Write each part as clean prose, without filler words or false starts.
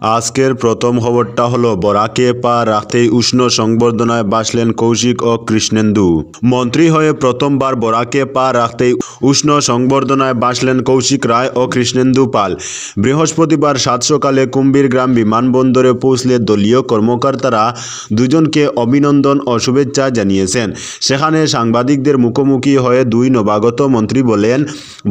আজকের প্রথম খবরটা হলো বরাকে পা রাখতেই উষ্ণ সংবর্ধনায় বাসলেন কৌশিক ও কৃষ্ণেন্দু। মন্ত্রী হয়ে প্রথমবার বরাকে পা রাখতেই উষ্ণ সংবর্ধনায় বাসলেন কৌশিক রায় ও কৃষ্ণেন্দু পাল। বৃহস্পতিবার সাত সকালে কুম্ভীরগ্রাম বিমানবন্দরে পৌঁছলে দলীয় কর্মকর্তারা দুজনকে অভিনন্দন ও শুভেচ্ছা জানিয়েছেন। সেখানে সাংবাদিকদের মুখোমুখি হয়ে দুই নবাগত মন্ত্রী বলেন,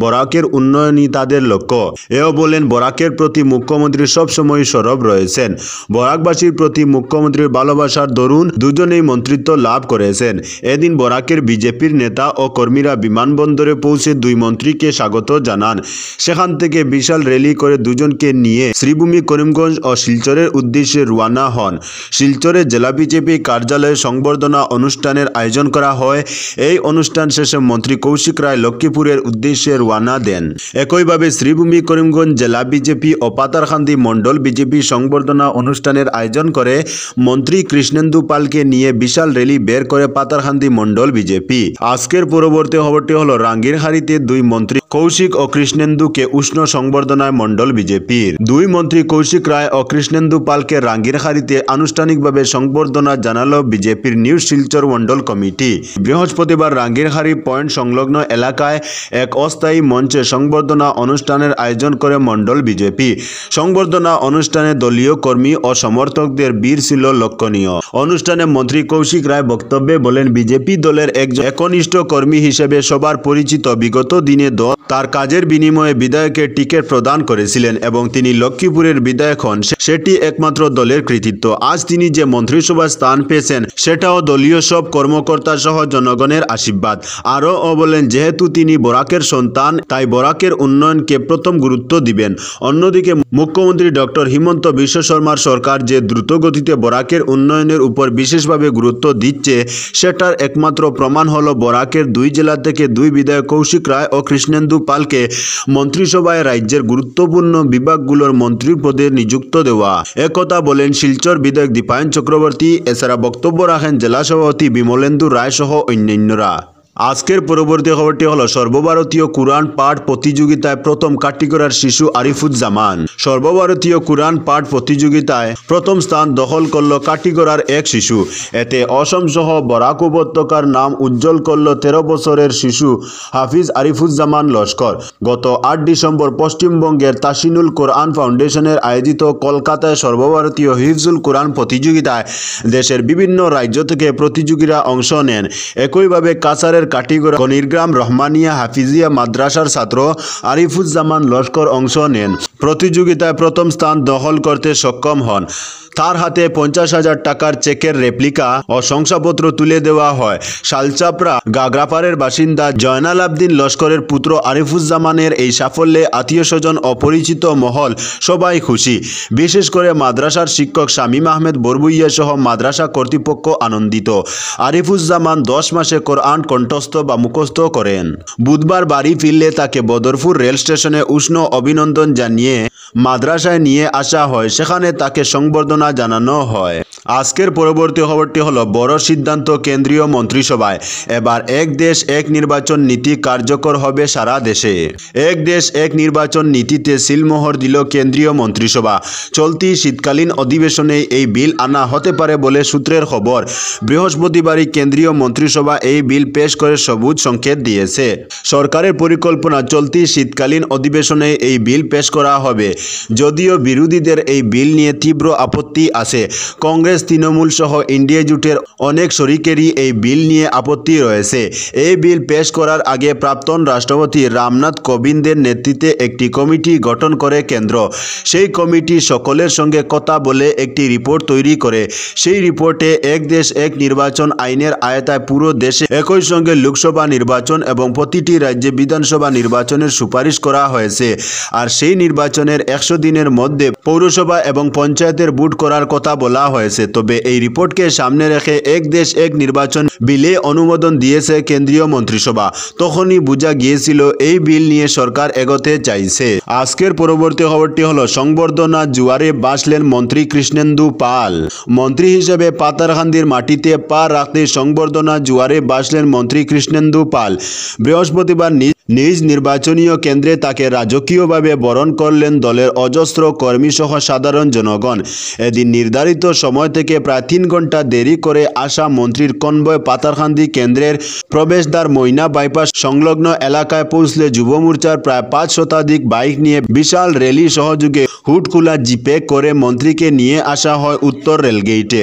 বরাকের উন্নয়নই তাদের লক্ষ্য। এও বলেন, বরাকের প্রতি মুখ্যমন্ত্রী সবসময় সরব রয়েছেন। বরাকবাসীর প্রতি মুখ্যমন্ত্রীর ভালোবাসার দরুন দুজনেই মন্ত্রিত্ব লাভ করেছেন। এদিন বরাকের বিজেপির নেতা ও কর্মীরা বিমানবন্দরে পৌঁছে দুই মন্ত্রীকে স্বাগত জানান। সেখান থেকে বিশাল র্যালি করে দুজনকে নিয়ে শ্রীভূমি করিমগঞ্জ ও শিলচরের উদ্দেশ্যে রওনা হন। শিলচরে জেলা বিজেপি কার্যালয়ে সংবর্ধনা অনুষ্ঠানের আয়োজন করা হয়। এই অনুষ্ঠান শেষে মন্ত্রী কৌশিক রায় লক্ষ্মীপুরের উদ্দেশ্যে রওনা দেন। একইভাবে শ্রীভূমি করিমগঞ্জ জেলা বিজেপি ও পাতারকান্দি মণ্ডল বিজেপি সংবর্ধনা অনুষ্ঠানের আয়োজন করে। মন্ত্রী কৃষ্ণেন্দু পালকে নিয়ে বিশাল র্যালি বের করে পাতারকান্দি মণ্ডল বিজেপি। আজকের পরবর্তী খবরটি হলো রাঙ্গিরহারিতে দুই মন্ত্রী কৌশিক ও কৃষ্ণেন্দুকে উষ্ণ সংবর্ধনায় মণ্ডল বিজেপির। দুই মন্ত্রী কৌশিক রায় ও কৃষ্ণেন্দু পালকে রাঙ্গিরহারিতে আনুষ্ঠানিকভাবে সংবর্ধনা জানালো বিজেপির নিউ শিলচর মণ্ডল কমিটি। বৃহস্পতিবার রাঙ্গিরহারি পয়েন্ট সংলগ্ন এলাকায় এক অস্থায়ী মঞ্চে সংবর্ধনা অনুষ্ঠানের আয়োজন করে মণ্ডল বিজেপি। সংবর্ধনা অনুষ্ঠানে দলীয় কর্মী ও সমর্থকদের ভিড় ছিল লক্ষণীয়। অনুষ্ঠানে মন্ত্রী কৌশিক রায় বক্তব্যে বলেন, বিজেপি দলের একজন একনিষ্ঠ কর্মী হিসেবে সবার পরিচিত। বিগত দিনে দল তার কাজের বিনিময়ে বিধায়ককে টিকিট প্রদান করেছিলেন এবং তিনি লক্ষ্মীপুরের বিধায়ক হন, সেটি একমাত্র দলের কৃতিত্ব। আজ তিনি যে মন্ত্রিসভায় স্থান পেয়েছেন সেটাও দলীয় সব কর্মকর্তা সহ জনগণের আশীর্বাদ। আরও বলেন, যেহেতু তিনি বরাকের সন্তান তাই বরাকের উন্নয়নকে প্রথম গুরুত্ব দিবেন। অন্যদিকে মুখ্যমন্ত্রী ডক্টর হিমন্ত বিশ্ব শর্মার সরকার যে দ্রুতগতিতে বরাকের উন্নয়নের উপর বিশেষভাবে গুরুত্ব দিচ্ছে সেটার একমাত্র প্রমাণ হলো বরাকের দুই জেলা থেকে দুই বিধায়ক কৌশিক রায় ও কৃষ্ণেন্দু পালকে মন্ত্রিসভায় রাজ্যের গুরুত্বপূর্ণ বিভাগগুলোর মন্ত্রীর পদে নিযুক্ত দেওয়া। একথা বলেন শিলচর বিধায়ক দীপায়ন চক্রবর্তী। এছাড়া বক্তব্য রাখেন জেলা সভাপতি বিমলেন্দু রায় সহ অন্যান্যরা। আজকের পরবর্তী খবরটি হলো সর্বভারতীয় কুরআন পাঠ প্রতিযোগিতায় প্রথম কাটিগড়ার শিশু আরিফুজ্জামান। সর্বভারতীয় কুরআন পাঠ প্রতিযোগিতায় প্রথম স্থান দখল করল কাটিগড়ার এক শিশু। এতে অসম সহ বরাক উপত্যকার নাম উজ্জ্বল করল 13 বছরের শিশু হাফিজ আরিফুজ্জামান লস্কর। গত 8 ডিসেম্বর পশ্চিমবঙ্গের তাসিনুল কোরআন ফাউন্ডেশনের আয়োজিত কলকাতায় সর্বভারতীয় হিফজুল কোরআন প্রতিযোগিতায় দেশের বিভিন্ন রাজ্য থেকে প্রতিযোগীরা অংশ নেন। একইভাবে কাছাড়ের কাটিগড়া গণিরগ্রাম রহমানিয়া হাফিজিয়া মাদ্রাসার ছাত্র আরিফুজ্জামান লস্কর অংশ নেন। প্রতিযোগিতায় প্রথম স্থান দখল করতে সক্ষম হন। তার হাতে 50,000 টাকার চেকের রেপ্লিকা ও শংসাপত্র তুলে দেওয়া হয়। শালচাপড়া গাগরাপাড়ের বাসিন্দা জয়নাল আবদিন লস্করের পুত্র আরিফুজ্জামানের এই সাফল্যে আত্মীয় স্বজন অপরিচিত মহল সবাই খুশি। বিশেষ করে মাদ্রাসার শিক্ষক শামীম আহমেদ বরবুইয়া সহ মাদ্রাসা কর্তৃপক্ষ আনন্দিত। আরিফুজ্জামান 10 মাসে কোরআন কণ্ঠস্থ বা মুখস্থ করেন। বুধবার বাড়ি ফিরলে তাকে বদরপুর রেল স্টেশনে উষ্ণ অভিনন্দন জানিয়ে মাদ্রাসায় নিয়ে আসা হয়। সেখানে তাকে সংবর্ধনা জানানো হয়। আজকের পরবর্তী খবরটি হলো বড় সিদ্ধান্ত কেন্দ্রীয় মন্ত্রিসভায়। এবার এক দেশ এক নির্বাচন নীতি কার্যকর হবে সারা দেশে। এক দেশ এক নির্বাচন নীতিতে সিলমোহর দিল কেন্দ্রীয় মন্ত্রিসভা। চলতি শীতকালীন অধিবেশনে এই বিল আনা হতে পারে বলে সূত্রের খবর। বৃহস্পতিবারই কেন্দ্রীয় মন্ত্রিসভা এই বিল পেশ করে সবুজ সংকেত দিয়েছে। সরকারের পরিকল্পনা চলতি শীতকালীন অধিবেশনে এই বিল পেশ করা হবে। যদিও বিরোধীদের এই বিল নিয়ে তীব্র আপত্তি আছে। কংগ্রেস, তৃণমূল সহ ইন্ডিয়া জোটের অনেক শরিকেরই এই বিল নিয়ে আপত্তি রয়েছে। এই বিল পেশ করার আগে প্রাক্তন রাষ্ট্রপতি রামনাথ কোবিন্দের নেতৃত্বে একটি কমিটি গঠন করে কেন্দ্র। সেই কমিটি সকলের সঙ্গে কথা বলে একটি রিপোর্ট তৈরি করে। সেই রিপোর্টে এক দেশ এক নির্বাচন আইনের আয়তায় পুরো দেশে একই সঙ্গে লোকসভা নির্বাচন এবং প্রতিটি রাজ্যে বিধানসভা নির্বাচনের সুপারিশ করা হয়েছে। আর সেই নির্বাচনের 100 দিনের মধ্যে পৌরসভা এবং পঞ্চায়েতের ভোট করার কথা বলা হয়েছে। তবে এই রিপোর্টকে সামনে রেখে এক দেশ এক নির্বাচন বিলে অনুমোদন দিয়েছে কেন্দ্রীয় মন্ত্রিসভা। তখনই বোঝা গিয়েছিল এই বিল নিয়ে সরকার এগোতে চাইছে। আজকের পরবর্তী খবরটি হলো সংবর্ধনা জুয়ারে বাসলেন মন্ত্রী কৃষ্ণেন্দু পাল। মন্ত্রী হিসেবে পাতারকান্দির মাটিতে পা রাখতে সংবর্ধনা জুয়ারে বাসলেন মন্ত্রী কৃষ্ণেন্দু পাল। বৃহস্পতিবার নিজ নির্বাচনীয় কেন্দ্রে তাকে রাজকীয়ভাবে বরণ করলেন দলের অজস্র কর্মীসহ সাধারণ জনগণ। এদিন নির্ধারিত সময় থেকে প্রায় 3 ঘন্টা দেরি করে আসা মন্ত্রীর কনভয় পাতারকান্দি কেন্দ্রের প্রবেশদ্বার ময়না বাইপাস সংলগ্ন এলাকায় পৌঁছলে যুব মোর্চার প্রায় 5 শতাধিক বাইক নিয়ে বিশাল র্যালি সহযোগে হুডখোলা জিপে করে মন্ত্রীকে নিয়ে আসা হয় উত্তর রেলগেইটে।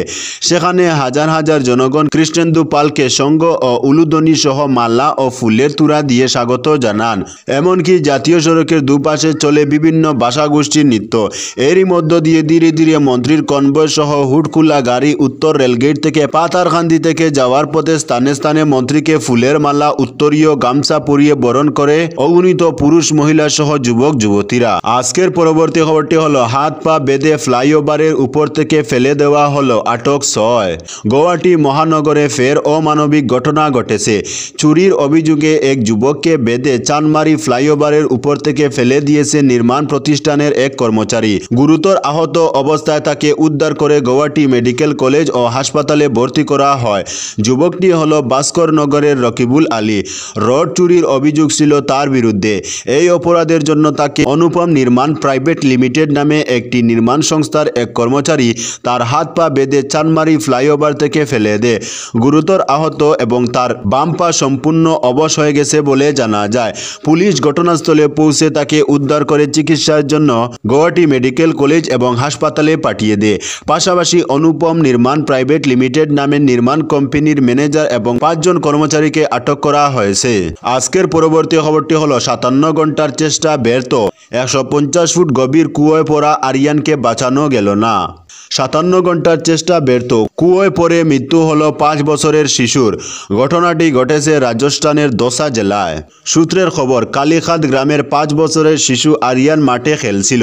সেখানে হাজার হাজার জনগণ কৃষ্ণেন্দু পালকে সঙ্গ ও উলুধ্বনি সহ মালা ও ফুলের তুরা দিয়ে স্বাগত জানান। এমনকি জাতীয় সড়কের দুপাশে চলে বিভিন্ন ভাষাগোষ্ঠীর নৃত্য। এরই মধ্য দিয়ে ধীরে ধীরে মন্ত্রীর কনভয় সহ হুডখোলা গাড়ি উত্তর রেলগেট থেকে পাতারকান্দি থেকে যাওয়ার পথে স্থানে স্থানে মন্ত্রীকে ফুলের মালা, উত্তরীয় গামছা পরিয়ে বরণ করে অগণিত পুরুষ মহিলা সহ যুবক যুবতীরা। আজকের পরবর্তী খবরটি হলো হাত পা বেঁধে ফ্লাইওভারের উপর থেকে ফেলে দেওয়া হলো আটক 6। গুয়াহাটি মহানগরে ফের অমানবিক ঘটনা ঘটেছে। চুরির অভিযোগে এক যুবককে বেঁধে চানমারি ফ্লাইওভারের উপর থেকে ফেলে দিয়েছে নির্মাণ প্রতিষ্ঠানের এক কর্মচারী। গুরুতর আহত অবস্থায় তাকে উদ্ধার করে গুয়াহাটি মেডিকেল কলেজ ও হাসপাতালে ভর্তি করা হয়। যুবকটি হলো ভাস্কর নগরের রকিবুল আলী। রড চুরির অভিযোগ ছিল তার বিরুদ্ধে। এই অপরাধের জন্য তাকে অনুপম নির্মাণ প্রাইভেট লিমিটেড নামে একটি নির্মাণ সংস্থার এক কর্মচারী তার হাত পা বেঁধে চানমারি ফ্লাইওভার থেকে ফেলে দেয়। গুরুতর আহত এবং তার বাম পা সম্পূর্ণ অবশ হয়ে গেছে বলে জানা যায়। পুলিশ ঘটনাস্থলে পৌঁছে তাকে উদ্ধার করে চিকিৎসার জন্য গুয়াহাটি মেডিকেল কলেজ এবং হাসপাতালে পাঠিয়ে দেয়। পাশাপাশি অনুপম নির্মাণ প্রাইভেট লিমিটেড নামের নির্মাণ কোম্পানির ম্যানেজার এবং 5 জন কর্মচারীকে আটক করা হয়েছে। আজকের পরবর্তী খবরটি হলো 57 ঘন্টার চেষ্টা ব্যর্থ। 150 ফুট গভীর কুয়োয় পড়া আরিয়ানকে বাঁচানো গেল না। 57 ঘন্টার চেষ্টা ব্যর্থ। কুয়োয় পড়ে মৃত্যু হলো 5 বছরের শিশুর। ঘটনাটি ঘটেছে রাজস্থানের দোসা জেলায়। সূত্রের খবর, কালীখাত গ্রামের 5 বছরের শিশু আরিয়ান মাঠে খেলছিল।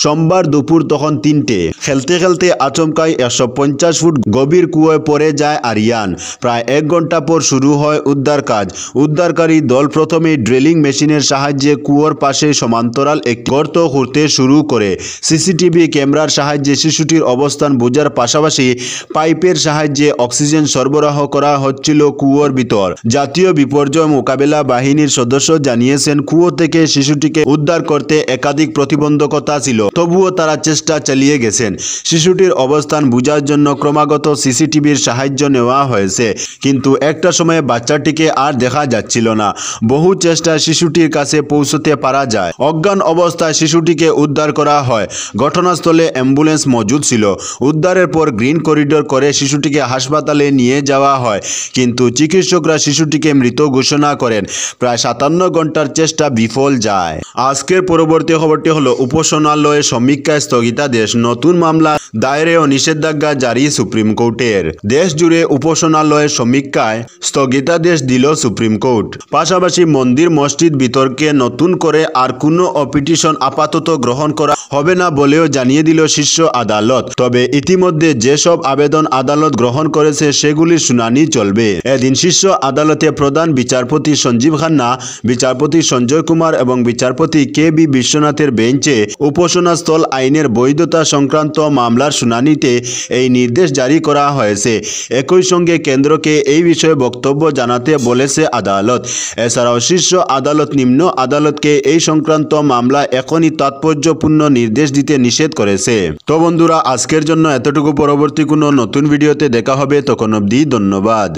সোমবার দুপুর তখন 3টে। খেলতে খেলতে আচমকাই 150 ফুট গভীর কুয়োয় পড়ে যায় আরিয়ান। প্রায় 1 ঘন্টা পর শুরু হয় উদ্ধার কাজ। উদ্ধারকারী দল প্রথমে ড্রিলিং মেশিনের সাহায্যে কুয়োর পাশে সমান্তরাল একটি গর্ত খুঁড়তে শুরু করে। সিসিটিভি ক্যামেরার সাহায্যে শিশুটির অবস্থান বোঝার পাশাপাশি পাইপের সাহায্যে অক্সিজেন সরবরাহ করা হচ্ছিল কুয়োর ভিতর। জাতীয় বিপর্যয় মোকাবেলা বাহিনীর সদস্য জানিয়েছেন, কুয়ো থেকে শিশুটিকে উদ্ধার করতে একাধিক প্রতিবন্ধকতা ছিল, তবুও তারা চেষ্টা চালিয়ে গেছেন। শিশুটির অবস্থান বোঝার জন্য ক্রমাগত সিসিটিভির সাহায্য নেওয়া হয়েছে, কিন্তু একটা সময়ে বাচ্চাটিকে আর দেখা যাচ্ছিল না। বহু চেষ্টায় শিশুটির কাছে পৌঁছতে পারা যায়। অজ্ঞান অবস্থায় শিশুটিকে উদ্ধার করা হয়। ঘটনাস্থলে অ্যাম্বুলেন্স মজুদ ছিল। উদ্ধারের পর গ্রিন করিডোর করে শিশুটিকে হাসপাতালে নিয়ে যাওয়া হয়, কিন্তু চিকিৎসকরা শিশুটিকে মৃত ঘোষণা করেন। প্রায় 57 ঘন্টার চেষ্টা বিফল যায়। আজকের পরবর্তী খবরটি হলো উপাসনালয়ে সমীক্ষায় স্থগিতাদেশ। নতুন মামলা দায়েরে ও নিষেধাজ্ঞা জারি সুপ্রিম কোর্টের। দেশ জুড়ে উপাসনালয়ের সমীক্ষায় স্থগিতাদেশ দিল সুপ্রিম কোর্ট। পাশাপাশি মন্দির মসজিদ বিতর্কে নতুন করে আর কোনো পিটিশন আপাতত গ্রহণ করা হবে না বলেও জানিয়ে দিল শীর্ষ আদালত। তবে ইতিমধ্যে যেসব আবেদন আদালত গ্রহণ করেছে সেগুলির শুনানি চলবে। এদিন শীর্ষ আদালতে প্রধান বিচারপতি সঞ্জীব খান্না, বিচারপতি সঞ্জয় কুমার এবং বিচারপতি কে.বি. বিশ্বনাথের বেঞ্চে উপাসনাস্থল আইনের বৈধতা সংক্রান্ত মামলার শুনানিতে এই নির্দেশ জারি করা হয়েছে। একই সঙ্গে কেন্দ্রকে এই বিষয়ে বক্তব্য জানাতে বলেছে আদালত। এছাড়াও শীর্ষ আদালত নিম্ন আদালতকে এই সংক্রান্ত মামলা এখনই তাৎপর্যপূর্ণ নির্দেশ দিতে নিষেধ করেছে। তো বন্ধুরা, আজকের জন্য এতটুকু। পরবর্তী কোনো নতুন ভিডিওতে দেখা হবে, তখন অবধি ধন্যবাদ।